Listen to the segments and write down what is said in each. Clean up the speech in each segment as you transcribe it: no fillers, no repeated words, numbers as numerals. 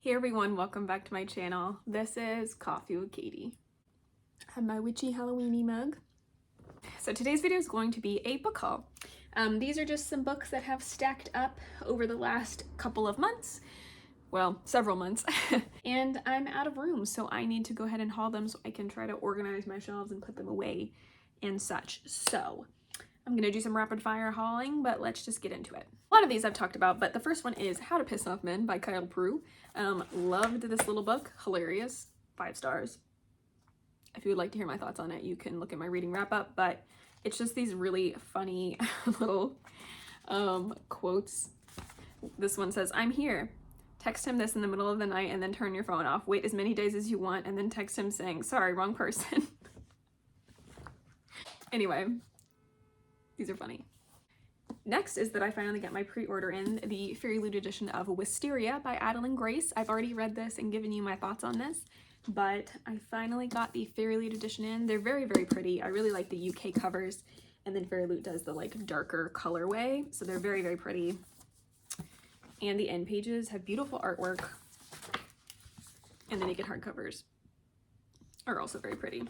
Hey everyone, welcome back to my channel. This is Coffee with Katie. I have my witchy Halloweeny mug. So today's video is going to be a book haul. These are just some books that have stacked up over the last couple of months. Well, several months. And I'm out of room, so I need to go ahead and haul them so I can try to organize my shelves and put them away and such. So I'm gonna do some rapid fire hauling, but let's just get into it. A lot of these I've talked about, but the first one is How to Piss Off Men by Kyle Prue. Loved this little book, hilarious, 5 stars. If you would like to hear my thoughts on it, you can look at my reading wrap up, but it's just these really funny little quotes. This one says, "I'm here. Text him this in the middle of the night and then turn your phone off. Wait as many days as you want and then text him saying, sorry, wrong person." Anyway, these are funny. Next is that I finally got my pre-order in, the Fairy Loot edition of Wisteria by Adeline Grace. I've already read this and given you my thoughts on this, but I finally got the Fairy Loot edition in. They're very, very pretty. I really like the UK covers, and then Fairy Loot does the like darker colorway, so they're very, very pretty. And the end pages have beautiful artwork, and the naked hardcovers are also very pretty.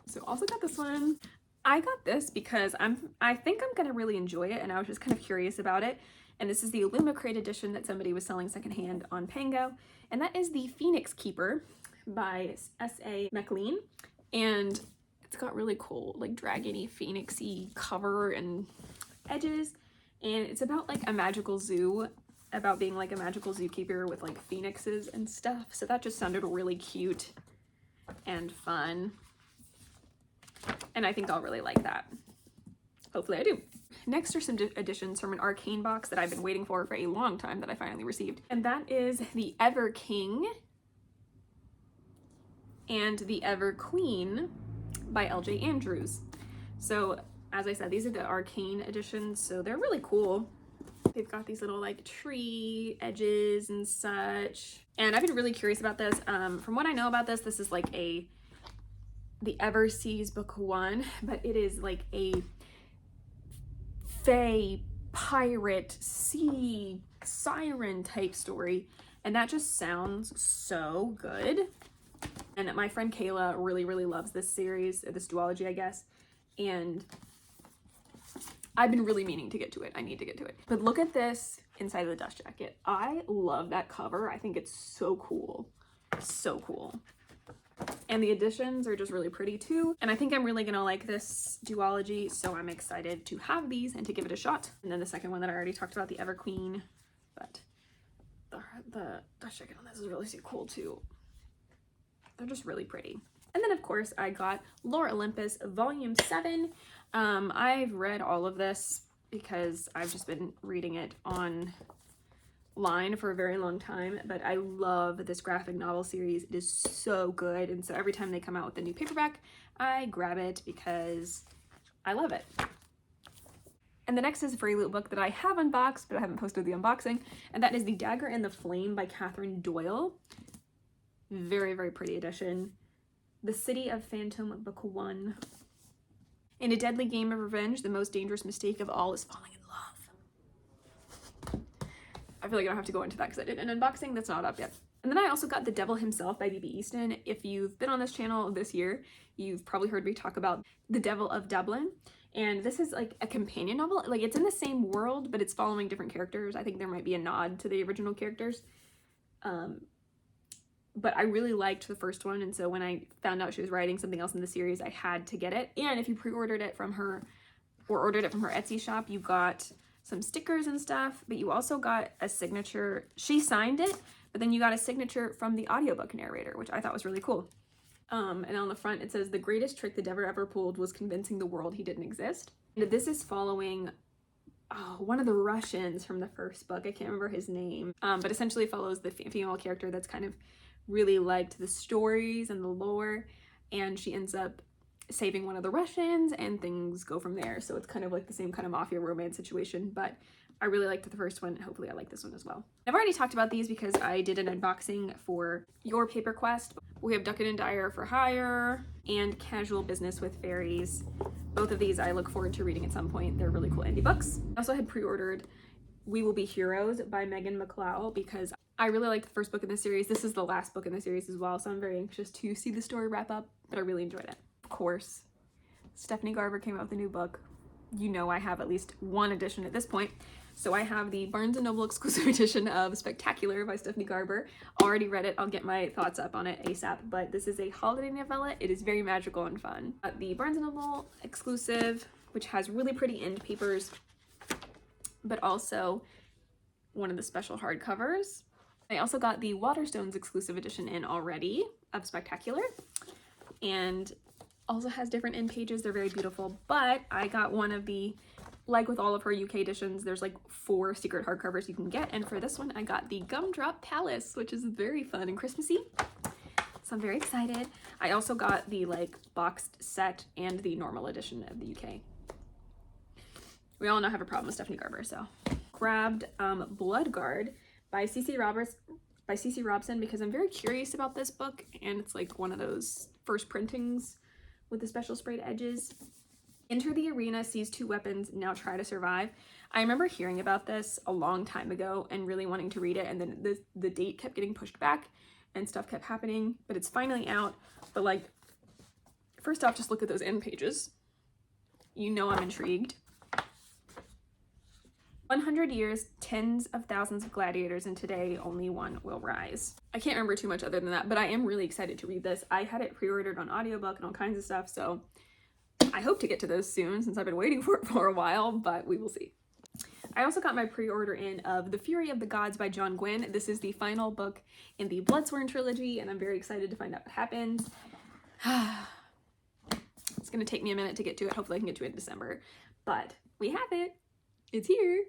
So also got this one. I got this because I think I'm gonna really enjoy it, and I was just kind of curious about it. And this is the Illumicrate edition that somebody was selling secondhand on Pango, and that is the Phoenix Keeper by S.A. McLean. And it's got really cool, like dragony, phoenixy cover and edges, and it's about like a magical zoo, about being like a magical zookeeper with like phoenixes and stuff. So that just sounded really cute and fun. And I think I'll really like that. Hopefully I do. Next are some additions from an Arcane box that I've been waiting for a long time that I finally received. And that is the Ever King and the Ever Queen by L.J. Andrews. So as I said, these are the Arcane editions, so they're really cool. They've got these little like tree edges and such. And I've been really curious about this. From what I know about this, this is like the Everseas book 1, but it is like a fae pirate sea siren type story, and that just sounds so good. And my friend Kayla really loves this series, this duology, I guess, and I've been really meaning to get to it. I need to get to it. But look at this inside of the dust jacket. I love that cover. I think it's so cool. So cool. And the editions are just really pretty too. And I think I'm really gonna like this duology, so I'm excited to have these and to give it a shot. And then the second one that I already talked about, the Ever Queen, but the dust jacket on this is really cool too. They're just really pretty. And then of course I got Lore Olympus Volume 7. I've read all of this because I've just been reading it online for a very long time, but I love this graphic novel series. It is so good, and so every time they come out with a new paperback, I grab it because I love it. And the next is a Fairy Loot book that I have unboxed, but I haven't posted the unboxing, and that is The Dagger and the Flame by Catherine Doyle. Very, very pretty edition. The City of Phantom book 1. In a deadly game of revenge, the most dangerous mistake of all is falling in love. I feel like I don't have to go into that because I did an unboxing that's not up yet. And then I also got The Devil Himself by B.B. Easton. If you've been on this channel this year, you've probably heard me talk about The Devil of Dublin. And this is like a companion novel. Like it's in the same world, but it's following different characters. I think there might be a nod to the original characters. But I really liked the first one, and so when I found out she was writing something else in the series, I had to get it. And if you pre-ordered it from her or ordered it from her Etsy shop, you got some stickers and stuff, but you also got a signature. She signed it, but then you got a signature from the audiobook narrator, which I thought was really cool. And on the front it says, "The greatest trick the devil ever pulled was convincing the world he didn't exist." And this is following one of the Russians from the first book. I can't remember his name, but essentially follows the female character that's kind of really liked the stories and the lore, and she ends up saving one of the Russians, and things go from there. So it's kind of like the same kind of mafia romance situation, but I really liked the first one. Hopefully I like this one as well. I've already talked about these because I did an unboxing for Your Paper Quest. We have Duckett and Dyer for Hire and Casual Business with Fairies. Both of these I look forward to reading at some point. They're really cool indie books. I also had pre-ordered We Will Be Heroes by Megan McLeod because I really like the first book in the series. This is the last book in the series as well, so I'm very anxious to see the story wrap up, but I really enjoyed it. Of course, Stephanie Garber came out with a new book. You know I have at least one edition at this point. So I have the Barnes & Noble exclusive edition of Spectacular by Stephanie Garber. Already read it. I'll get my thoughts up on it ASAP, but this is a holiday novella. It is very magical and fun. The Barnes & Noble exclusive, which has really pretty end papers, but also one of the special hardcovers. I also got the Waterstones exclusive edition in already of Spectacular, and also has different end pages. They're very beautiful, but I got one of the, like with all of her UK editions, there's like 4 secret hardcovers you can get, and for this one I got the Gumdrop Palace, which is very fun and Christmassy, so I'm very excited. I also got the like boxed set and the normal edition of the UK. We all know I have a problem with Stephanie Garber, so grabbed Bloodguard by CC Robson because I'm very curious about this book, and it's like one of those first printings with the special sprayed edges. Enter the arena, seize 2 weapons, now try to survive. I remember hearing about this a long time ago and really wanting to read it, and then the date kept getting pushed back and stuff kept happening, but it's finally out. But like, first off, just look at those end pages. You know I'm intrigued. 100 years, tens of thousands of gladiators, and today only one will rise. I can't remember too much other than that, but I am really excited to read this. I had it pre-ordered on audiobook and all kinds of stuff, so I hope to get to those soon since I've been waiting for it for a while, but we will see. I also got my pre-order in of The Fury of the Gods by John Gwynne. This is the final book in the Bloodsworn trilogy, and I'm very excited to find out what happens. It's gonna take me a minute to get to it. Hopefully I can get to it in December, but we have it. It's here.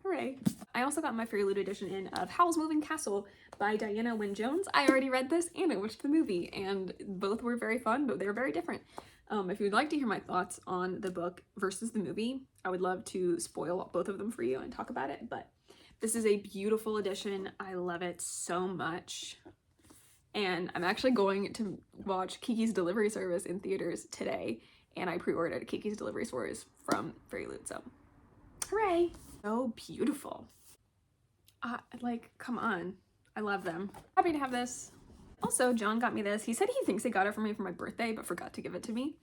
Hooray. I also got my Fairy Loot edition in of Howl's Moving Castle by Diana Wynne Jones. I already read this and I watched the movie, and both were very fun, but they're very different. If you would like to hear my thoughts on the book versus the movie, I would love to spoil both of them for you and talk about it, but this is a beautiful edition. I love it so much. And I'm actually going to watch Kiki's Delivery Service in theaters today, and I pre-ordered Kiki's Delivery Service from Fairy Loot, so hooray. So beautiful. Like, come on. I love them. Happy to have this. Also, John got me this. He said he thinks he got it for me for my birthday, but forgot to give it to me.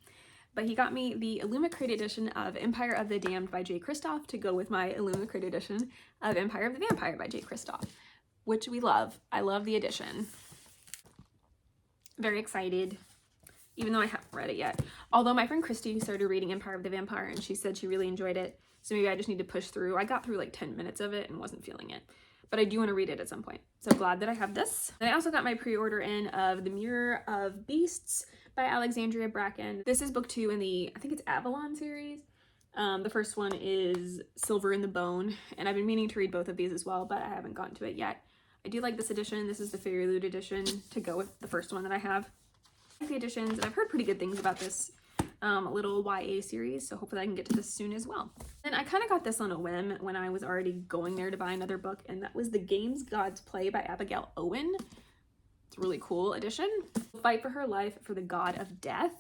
But he got me the Illumicrate edition of Empire of the Damned by J. Kristoff to go with my Illumicrate edition of Empire of the Vampire by J. Kristoff, which we love. I love the edition. Very excited, even though I haven't read it yet. Although my friend Christy started reading Empire of the Vampire and she said she really enjoyed it. So maybe I just need to push through. I got through like 10 minutes of it and wasn't feeling it. But I do want to read it at some point. So glad that I have this. And I also got my pre-order in of The Mirror of Beasts by Alexandria Bracken. This is book 2 in the, I think it's Avalon series. The first one is Silver in the Bone. And I've been meaning to read both of these as well, but I haven't gotten to it yet. I do like this edition. This is the Fairy Loot edition to go with the first one that I have. I like the editions, and I've heard pretty good things about this little YA series, so hopefully I can get to this soon as well. And I kind of got this on a whim when I was already going there to buy another book, and that was The Games Gods Play by Abigail Owen. It's a really cool edition. Fight for her life for the god of death.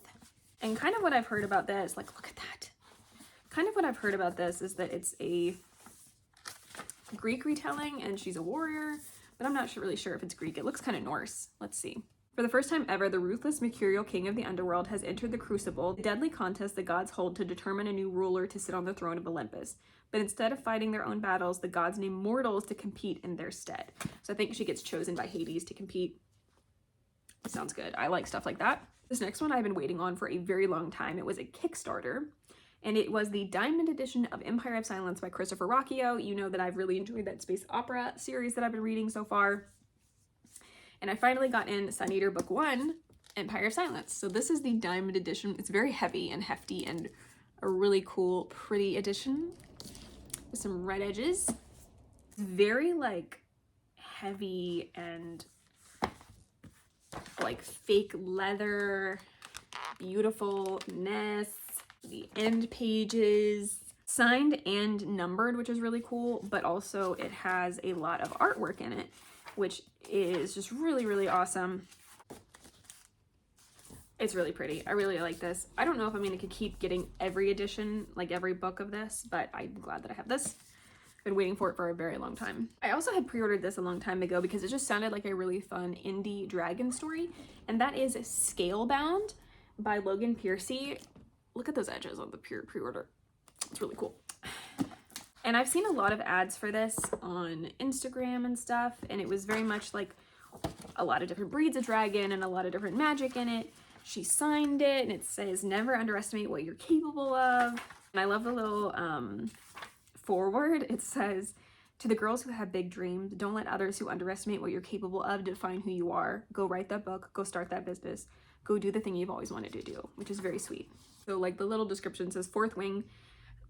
And kind of what I've heard about this, like, look at that. Kind of what I've heard about this is that it's a Greek retelling and she's a warrior, but I'm not really sure if it's Greek. It looks kind of Norse. Let's see. For the first time ever, the ruthless mercurial king of the underworld has entered the crucible, the deadly contest the gods hold to determine a new ruler to sit on the throne of Olympus. But instead of fighting their own battles, the gods name mortals to compete in their stead. So I think she gets chosen by Hades to compete. Sounds good. I like stuff like that. This next one I've been waiting on for a very long time. It was a Kickstarter, and it was the Diamond edition of Empire of Silence by Christopher Rocchio. You know that I've really enjoyed that space opera series that I've been reading so far. And I finally got in Sun Eater Book 1, Empire of Silence. So this is the Diamond edition. It's very heavy and hefty and a really cool, pretty edition with some red edges. Very like heavy and like fake leather, beautifulness, the end pages, signed and numbered, which is really cool, but also it has a lot of artwork in it, which is just really, really awesome. It's really pretty. I really like this. I don't know if I'm going to keep getting every edition, like every book of this, but I'm glad that I have this. Been waiting for it for a very long time. I also had pre-ordered this a long time ago because it just sounded like a really fun indie dragon story, and that is Scalebound by Logan Piercy. Look at those edges on the pre-order. It's really cool. And I've seen a lot of ads for this on Instagram and stuff, and it was very much like a lot of different breeds of dragon and a lot of different magic in it. She signed it, and it says, "Never underestimate what you're capable of." And I love the little forward. It says, "To the girls who have big dreams, don't let others who underestimate what you're capable of define who you are. Go write that book, go start that business, go do the thing you've always wanted to do," which is very sweet. So like the little description says, "Fourth wing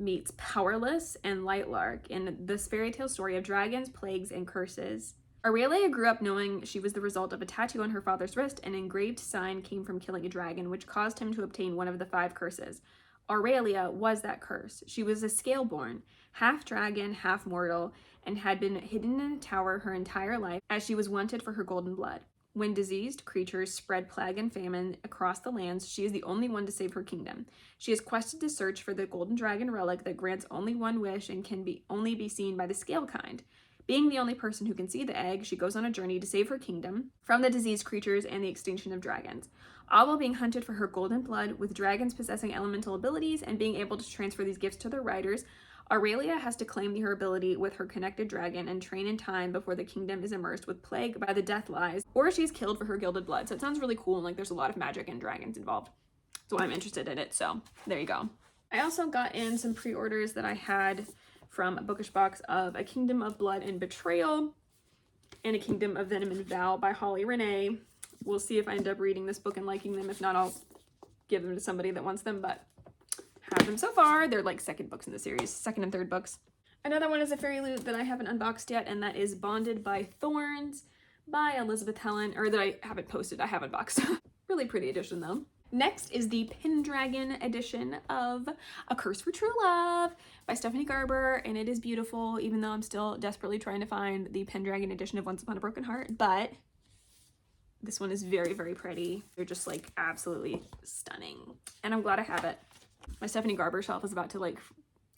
meets Powerless and Lightlark in this fairy tale story of dragons, plagues, and curses. Aurelia grew up knowing she was the result of a tattoo on her father's wrist. An engraved sign came from killing a dragon, which caused him to obtain one of the 5 curses. Aurelia was that curse. She was a scaleborn, half dragon, half mortal, and had been hidden in a tower her entire life as she was wanted for her golden blood. When diseased creatures spread plague and famine across the lands, she is the only one to save her kingdom. She is quested to search for the golden dragon relic that grants only one wish and can only be seen by the scale kind. Being the only person who can see the egg, she goes on a journey to save her kingdom from the diseased creatures and the extinction of dragons, all while being hunted for her golden blood. With dragons possessing elemental abilities and being able to transfer these gifts to their riders, Aurelia has to claim her ability with her connected dragon and train in time before the kingdom is immersed with plague by the death lies, or she's killed for her gilded blood." So it sounds really cool, and like there's a lot of magic and dragons involved. So I'm interested in it, so there you go. I also got in some pre-orders that I had from a bookish box of A Kingdom of Blood and Betrayal and A Kingdom of Venom and Vow by Holly Renee. We'll see if I end up reading this book and liking them. If not, I'll give them to somebody that wants them, but have them so far. They're like second books in the series, second and third books. Another one is a fairy loot that I haven't unboxed yet, and that is Bonded by Thorns by Elizabeth Helen, or that I haven't posted, I have unboxed. Really pretty edition though. Next is the Pendragon edition of A Curse for True Love by Stephanie Garber, and it is beautiful, even though I'm still desperately trying to find the Pendragon edition of Once Upon a Broken Heart, but this one is very, very pretty. They're just like absolutely stunning, and I'm glad I have it. My Stephanie Garber shelf is about to like,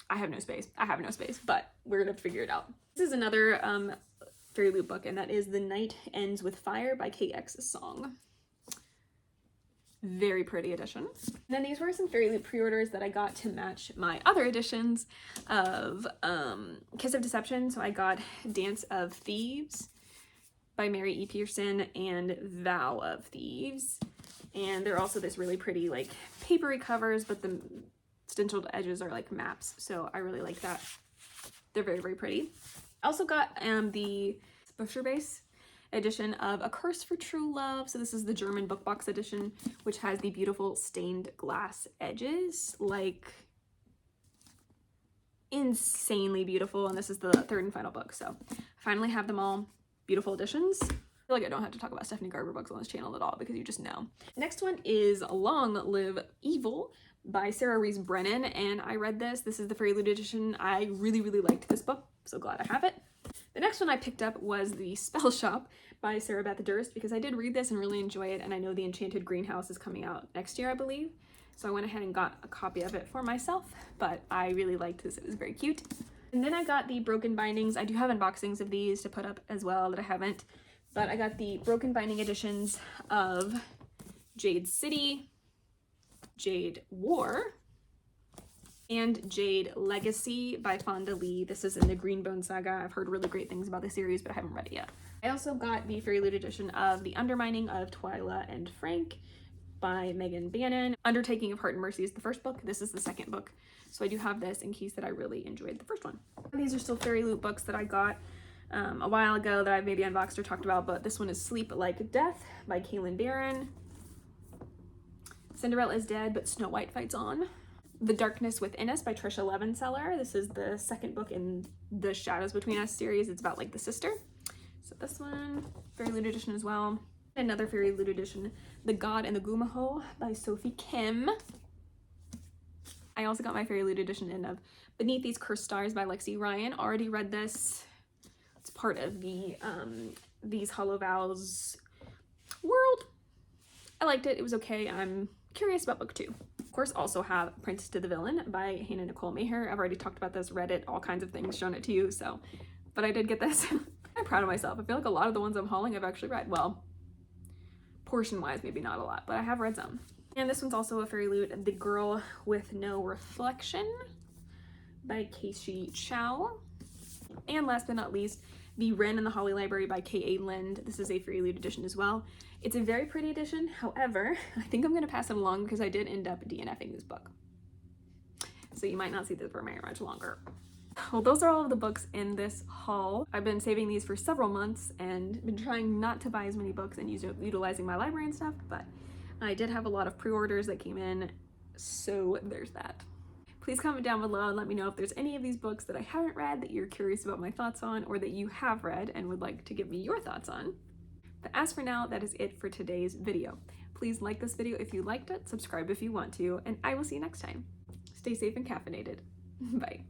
I have no space, but we're gonna figure it out. This is another fairy loot book, and that is The Night Ends with Fire by KX Song. Very pretty edition. And then these were some fairy loot pre-orders that I got to match my other editions of Kiss of Deception. So I got Dance of Thieves by Mary E. Pearson and Vow of Thieves. And they're also this really pretty like papery covers, but the stenciled edges are like maps. So I really like that. They're very, very pretty. I also got the Busher Base edition of A Curse for True Love. So this is the German book box edition, which has the beautiful stained glass edges, like insanely beautiful. And this is the third and final book. So I finally have them all. Beautiful editions. I feel like I don't have to talk about Stephanie Garber books on this channel at all because you just know. Next one is Long Live Evil by Sarah Rees Brennan, and I read this. This is the fairy loot edition. I really, really liked this book. So glad I have it. The next one I picked up was The Spell Shop by Sarah Beth Durst because I did read this and really enjoy it, and I know The Enchanted Greenhouse is coming out next year, I believe. So I went ahead and got a copy of it for myself, but I really liked this. It was very cute. And then I got the Broken Bindings. I do have unboxings of these to put up as well that I haven't, but I got the Broken Binding editions of Jade City, Jade War, and Jade Legacy by Fonda Lee. This is in the Greenbone Saga. I've heard really great things about the series, but I haven't read it yet. I also got the Fairy Loot edition of The Undermining of Twyla and Frank by Megan Bannon. Undertaking of Heart and Mercy is the first book. This is the second book. So I do have this in case that I really enjoyed the first one. These are still Fairy Loot books that I got a while ago that I've maybe unboxed or talked about, but this one is Sleep Like Death by Kaylin Barron. Cinderella is Dead, but Snow White Fights On. The Darkness Within Us by Trisha Levenseller. This is the second book in the Shadows Between Us series. It's about like the sister. So this one, Fairy Loot edition as well. Another Fairy Loot edition, The God and the Gumaho by Sophie Kim. I also got my Fairy Loot edition in of Beneath These Cursed Stars by Lexi Ryan. Already read this. It's part of the These Hollow Vows world. I liked it. It was okay. I'm curious about book 2. Of course, also have Apprentice to the Villain by Hannah Nicole Maher. I've already talked about this, read it, all kinds of things, shown it to you, so. But I did get this. I'm proud of myself. I feel like a lot of the ones I'm hauling I've actually read. Well, portion-wise, maybe not a lot, but I have read some. And this one's also a fairy loot, The Girl with No Reflection by Keishi Chow. And last but not least, The Wren in the Holly Library by K.A. Lind. This is a fairy loot edition as well. It's a very pretty edition. However, I think I'm going to pass it along because I did end up DNFing this book. So you might not see this for very much longer. Well, those are all of the books in this haul. I've been saving these for several months and been trying not to buy as many books and utilizing my library and stuff, but I did have a lot of pre-orders that came in, so there's that. Please comment down below and let me know if there's any of these books that I haven't read that you're curious about my thoughts on, or that you have read and would like to give me your thoughts on. But as for now, that is it for today's video. Please like this video if you liked it, subscribe if you want to, and I will see you next time. Stay safe and caffeinated. Bye.